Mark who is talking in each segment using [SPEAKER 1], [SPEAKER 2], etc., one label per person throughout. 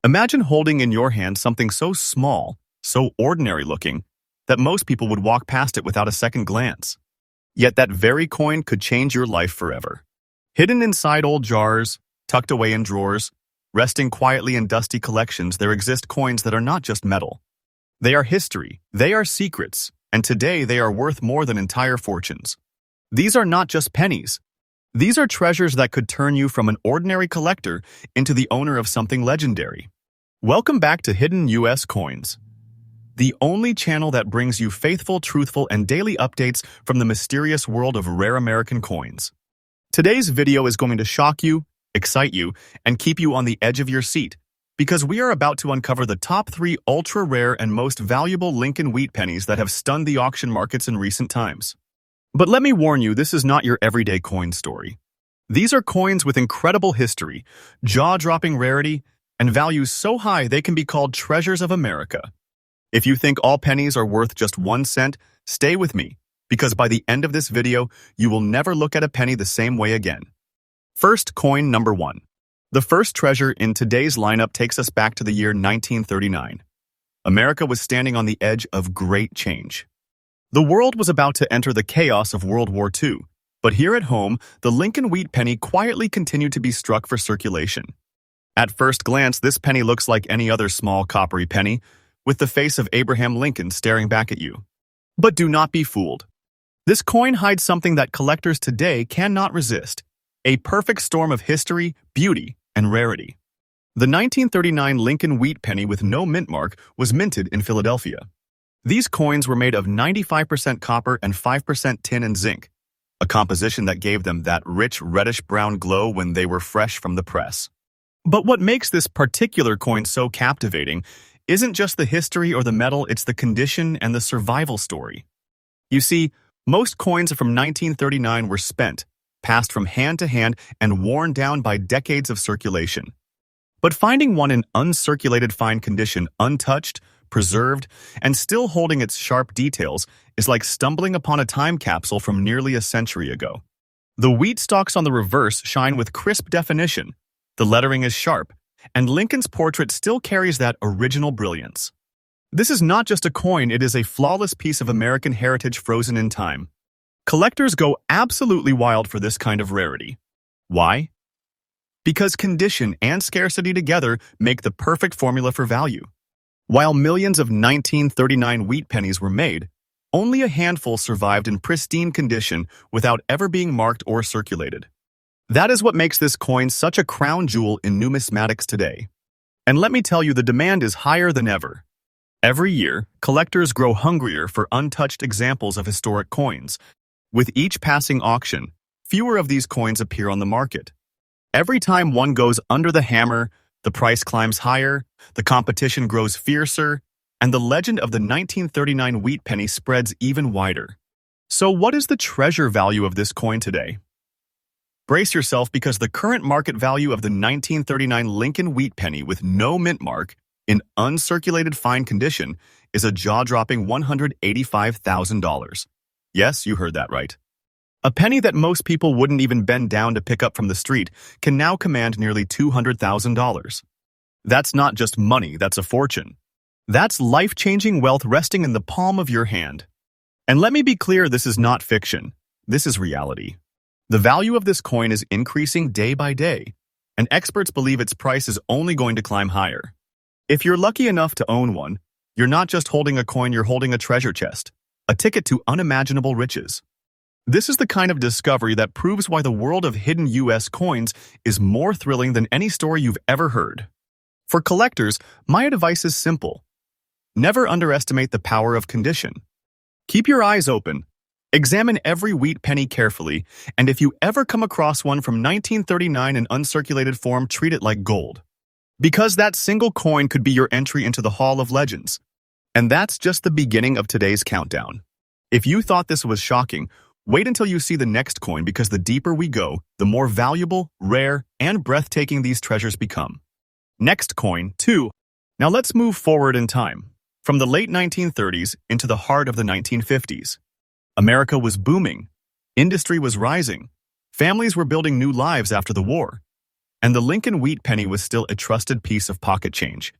[SPEAKER 1] Imagine holding in your hand something so small, so ordinary looking, that most people would walk past it without a second glance. Yet that very coin could change your life forever. Hidden inside old jars, tucked away in drawers, resting quietly in dusty collections, there exist coins that are not just metal. They are history, they are secrets, and today they are worth more than entire fortunes. These are not just pennies. These are treasures that could turn you from an ordinary collector into the owner of something legendary. Welcome back to Hidden US Coins, the only channel that brings you faithful, truthful, and daily updates from the mysterious world of rare American coins. Today's video is going to shock you, excite you, and keep you on the edge of your seat, because we are about to uncover the top 3 ultra-rare and most valuable Lincoln wheat pennies that have stunned the auction markets in recent times. But let me warn you, this is not your everyday coin story. These are coins with incredible history, jaw-dropping rarity, and values so high they can be called treasures of America. If you think all pennies are worth just 1 cent, stay with me, because by the end of this video, you will never look at a penny the same way again. First, coin number 1. The first treasure in today's lineup takes us back to the year 1939. America was standing on the edge of great change. The world was about to enter the chaos of World War II, but here at home, the Lincoln wheat penny quietly continued to be struck for circulation. At first glance, this penny looks like any other small coppery penny, with the face of Abraham Lincoln staring back at you. But do not be fooled. This coin hides something that collectors today cannot resist: a perfect storm of history, beauty, and rarity. The 1939 Lincoln wheat penny with no mint mark was minted in Philadelphia. These coins were made of 95% copper and 5% tin and zinc, a composition that gave them that rich reddish-brown glow when they were fresh from the press. But what makes this particular coin so captivating isn't just the history or the metal, it's the condition and the survival story. You see, most coins from 1939 were spent, passed from hand to hand, and worn down by decades of circulation. But finding one in uncirculated fine condition, untouched, preserved, and still holding its sharp details is like stumbling upon a time capsule from nearly a century ago. The wheat stalks on the reverse shine with crisp definition, the lettering is sharp, and Lincoln's portrait still carries that original brilliance. This is not just a coin, it is a flawless piece of American heritage frozen in time. Collectors go absolutely wild for this kind of rarity. Why? Because condition and scarcity together make the perfect formula for value. While millions of 1939 wheat pennies were made, only a handful survived in pristine condition without ever being marked or circulated. That is what makes this coin such a crown jewel in numismatics today. And let me tell you, the demand is higher than ever. Every year, collectors grow hungrier for untouched examples of historic coins. With each passing auction, fewer of these coins appear on the market. Every time one goes under the hammer, the price climbs higher, the competition grows fiercer, and the legend of the 1939 wheat penny spreads even wider. So what is the treasure value of this coin today? Brace yourself, because the current market value of the 1939 Lincoln wheat penny with no mint mark, in uncirculated fine condition, is a jaw-dropping $185,000. Yes, you heard that right. A penny that most people wouldn't even bend down to pick up from the street can now command nearly $200,000. That's not just money, that's a fortune. That's life-changing wealth resting in the palm of your hand. And let me be clear, this is not fiction. This is reality. The value of this coin is increasing day by day, and experts believe its price is only going to climb higher. If you're lucky enough to own one, you're not just holding a coin, you're holding a treasure chest, a ticket to unimaginable riches. This is the kind of discovery that proves why the world of hidden US coins is more thrilling than any story you've ever heard. For collectors, my advice is simple. Never underestimate the power of condition. Keep your eyes open. Examine every wheat penny carefully, and if you ever come across one from 1939 in uncirculated form, treat it like gold. Because that single coin could be your entry into the Hall of Legends. And that's just the beginning of today's countdown. If you thought this was shocking, wait until you see the next coin, because the deeper we go, the more valuable, rare, and breathtaking these treasures become. Next coin, 2. Now let's move forward in time, from the late 1930s into the heart of the 1950s. America was booming. Industry was rising. Families were building new lives after the war. and the Lincoln wheat penny was still a trusted piece of pocket change.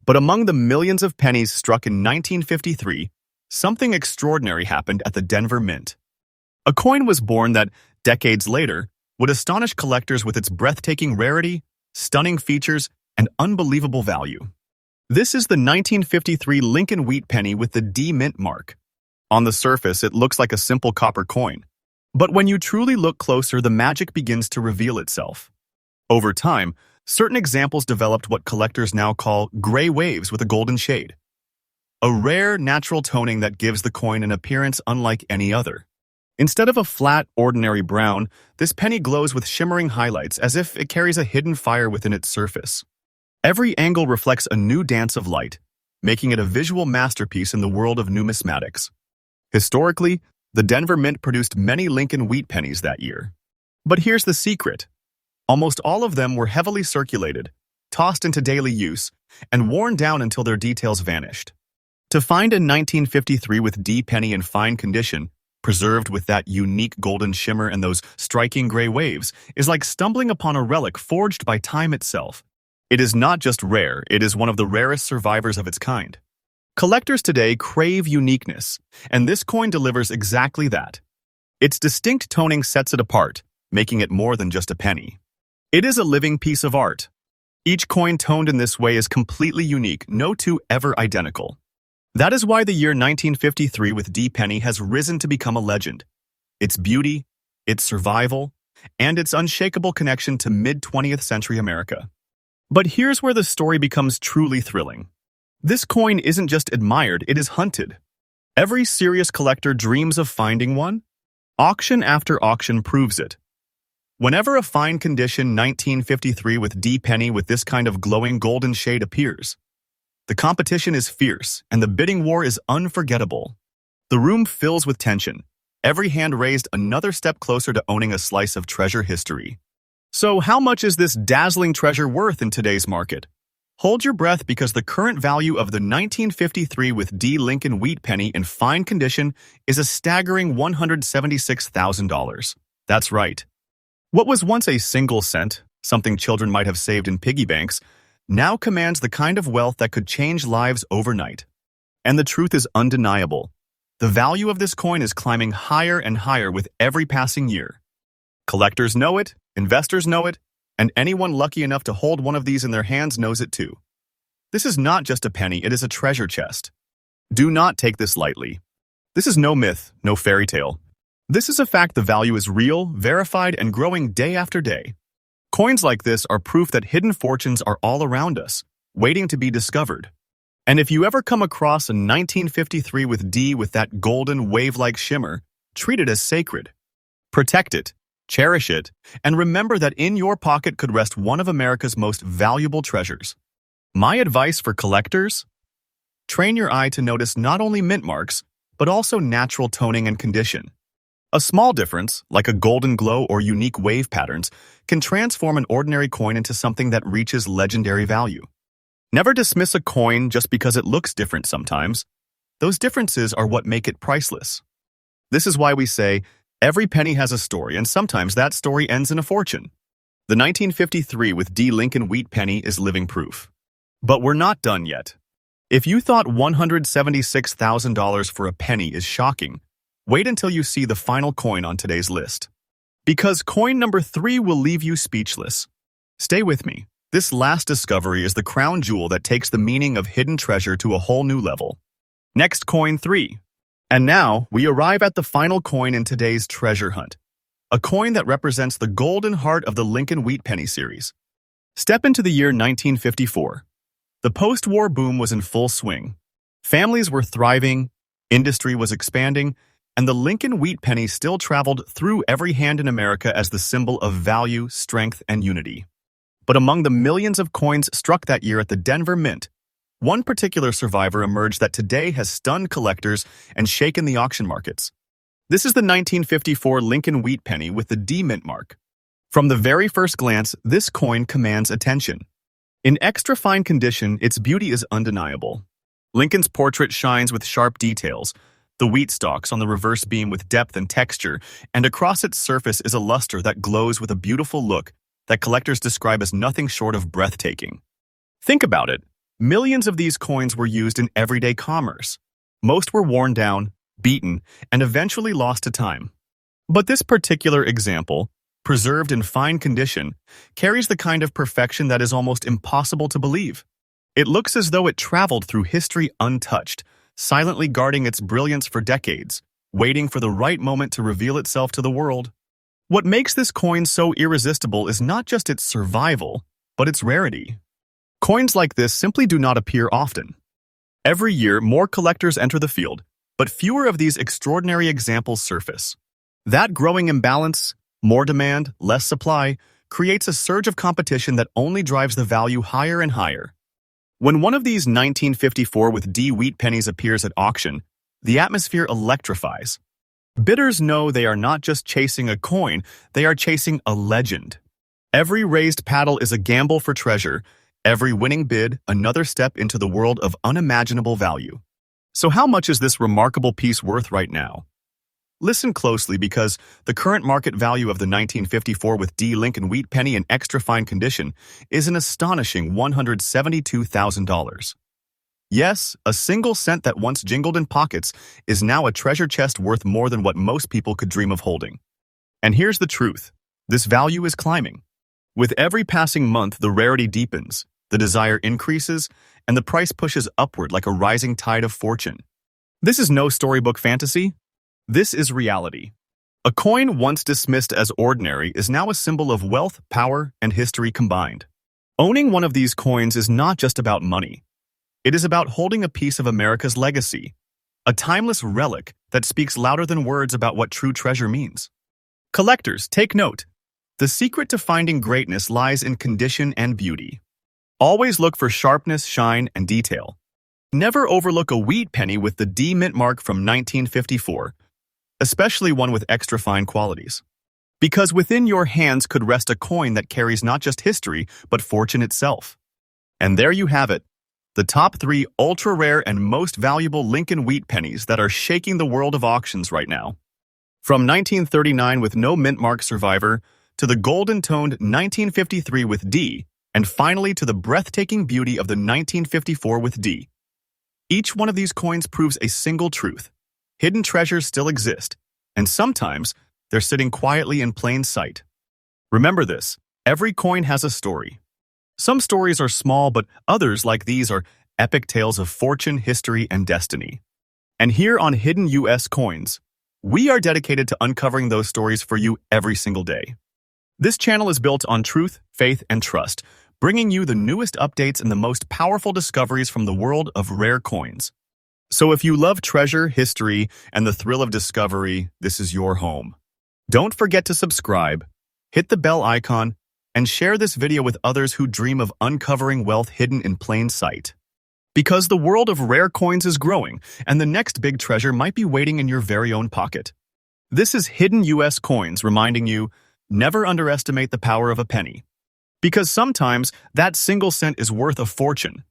[SPEAKER 1] But among the millions of pennies struck in 1953, something extraordinary happened at the Denver Mint. A coin was born that, decades later, would astonish collectors with its breathtaking rarity, stunning features, and unbelievable value. This is the 1953 Lincoln wheat penny with the D Mint mark. On the surface, it looks like a simple copper coin. But when you truly look closer, the magic begins to reveal itself. Over time, certain examples developed what collectors now call gray waves with a golden shade. A rare, natural toning that gives the coin an appearance unlike any other. Instead of a flat, ordinary brown, this penny glows with shimmering highlights as if it carries a hidden fire within its surface. Every angle reflects a new dance of light, making it a visual masterpiece in the world of numismatics. Historically, the Denver Mint produced many Lincoln wheat pennies that year. But here's the secret. Almost all of them were heavily circulated, tossed into daily use, and worn down until their details vanished. To find a 1953 with D penny in fine condition, preserved with that unique golden shimmer and those striking gray waves, is like stumbling upon a relic forged by time itself. It is not just rare, it is one of the rarest survivors of its kind. Collectors today crave uniqueness, and this coin delivers exactly that. Its distinct toning sets it apart, making it more than just a penny. It is a living piece of art. Each coin toned in this way is completely unique, no two ever identical. That is why the year 1953 with D penny has risen to become a legend. Its beauty, its survival, and its unshakable connection to mid-20th century America. But here's where the story becomes truly thrilling. This coin isn't just admired, it is hunted. Every serious collector dreams of finding one. Auction after auction proves it. Whenever a fine condition 1953 with D penny with this kind of glowing golden shade appears, the competition is fierce and the bidding war is unforgettable. The room fills with tension, every hand raised another step closer to owning a slice of treasure history. So how much is this dazzling treasure worth in today's market? Hold your breath because the current value of the 1953 with D Lincoln wheat penny in fine condition is a staggering $176,000. That's right. What was once a single cent, something children might have saved in piggy banks, now commands the kind of wealth that could change lives overnight. And the truth is undeniable. The value of this coin is climbing higher and higher with every passing year. Collectors know it, investors know it, and anyone lucky enough to hold one of these in their hands knows it too. This is not just a penny, it is a treasure chest. Do not take this lightly. This is no myth, no fairy tale. This is a fact the value is real, verified, and growing day after day. Coins like this are proof that hidden fortunes are all around us, waiting to be discovered. And if you ever come across a 1953 with D with that golden wave-like shimmer, treat it as sacred. Protect it, cherish it, and remember that in your pocket could rest one of America's most valuable treasures. My advice for collectors? Train your eye to notice not only mint marks, but also natural toning and condition. A small difference, like a golden glow or unique wave patterns, can transform an ordinary coin into something that reaches legendary value. Never dismiss a coin just because it looks different sometimes. Those differences are what make it priceless. This is why we say, every penny has a story, and sometimes that story ends in a fortune. The 1953 with D Lincoln wheat penny is living proof. But we're not done yet. If you thought $176,000 for a penny is shocking, wait until you see the final coin on today's list. Because coin number 3 will leave you speechless. Stay with me. This last discovery is the crown jewel that takes the meaning of hidden treasure to a whole new level. Next, coin 3. And now, we arrive at the final coin in today's treasure hunt. A coin that represents the golden heart of the Lincoln wheat penny series. Step into the year 1954. The post-war boom was in full swing. Families were thriving, industry was expanding, and the Lincoln wheat penny still traveled through every hand in America as the symbol of value, strength, and unity. But among the millions of coins struck that year at the Denver Mint, one particular survivor emerged that today has stunned collectors and shaken the auction markets. This is the 1954 Lincoln wheat penny with the D Mint mark. From the very first glance, this coin commands attention. In extra fine condition, its beauty is undeniable. Lincoln's portrait shines with sharp details, the wheat stalks on the reverse beam with depth and texture, and across its surface is a luster that glows with a beautiful look, that collectors describe as nothing short of breathtaking. Think about it. Millions of these coins were used in everyday commerce. Most were worn down, beaten, and eventually lost to time. But this particular example, preserved in fine condition, carries the kind of perfection that is almost impossible to believe. It looks as though it traveled through history untouched, silently guarding its brilliance for decades, waiting for the right moment to reveal itself to the world. What makes this coin so irresistible is not just its survival, but its rarity. Coins like this simply do not appear often. Every year, more collectors enter the field, but fewer of these extraordinary examples surface. That growing imbalance, more demand, less supply, creates a surge of competition that only drives the value higher and higher. When one of these 1954 with D wheat pennies appears at auction, the atmosphere electrifies. Bidders know they are not just chasing a coin, they are chasing a legend. Every raised paddle is a gamble for treasure, every winning bid another step into the world of unimaginable value. So how much is this remarkable piece worth right now? Listen closely because the current market value of the 1954 with D Lincoln wheat penny in extra fine condition is an astonishing $172,000. Yes, a single cent that once jingled in pockets is now a treasure chest worth more than what most people could dream of holding. And here's the truth. This value is climbing. With every passing month, the rarity deepens, the desire increases, and the price pushes upward like a rising tide of fortune. This is no storybook fantasy. This is reality. A coin once dismissed as ordinary is now a symbol of wealth, power, and history combined. Owning one of these coins is not just about money. It is about holding a piece of America's legacy, a timeless relic that speaks louder than words about what true treasure means. Collectors, take note. The secret to finding greatness lies in condition and beauty. Always look for sharpness, shine, and detail. Never overlook a wheat penny with the D mint mark from 1954, especially one with extra fine qualities. Because within your hands could rest a coin that carries not just history, but fortune itself. And there you have it, the top 3 ultra-rare and most valuable Lincoln wheat pennies that are shaking the world of auctions right now. From 1939 with no mint mark survivor, to the golden-toned 1953 with D, and finally to the breathtaking beauty of the 1954 with D. Each one of these coins proves a single truth. Hidden treasures still exist, and sometimes they're sitting quietly in plain sight. Remember this, every coin has a story. Some stories are small, but others, like these, are epic tales of fortune, history, and destiny. And here on Hidden US Coins, we are dedicated to uncovering those stories for you every single day. This channel is built on truth, faith, and trust, bringing you the newest updates and the most powerful discoveries from the world of rare coins. So if you love treasure, history, and the thrill of discovery, this is your home. Don't forget to subscribe, hit the bell icon, and share this video with others who dream of uncovering wealth hidden in plain sight. Because the world of rare coins is growing, and the next big treasure might be waiting in your very own pocket. This is Hidden US Coins reminding you, never underestimate the power of a penny. Because sometimes that single cent is worth a fortune.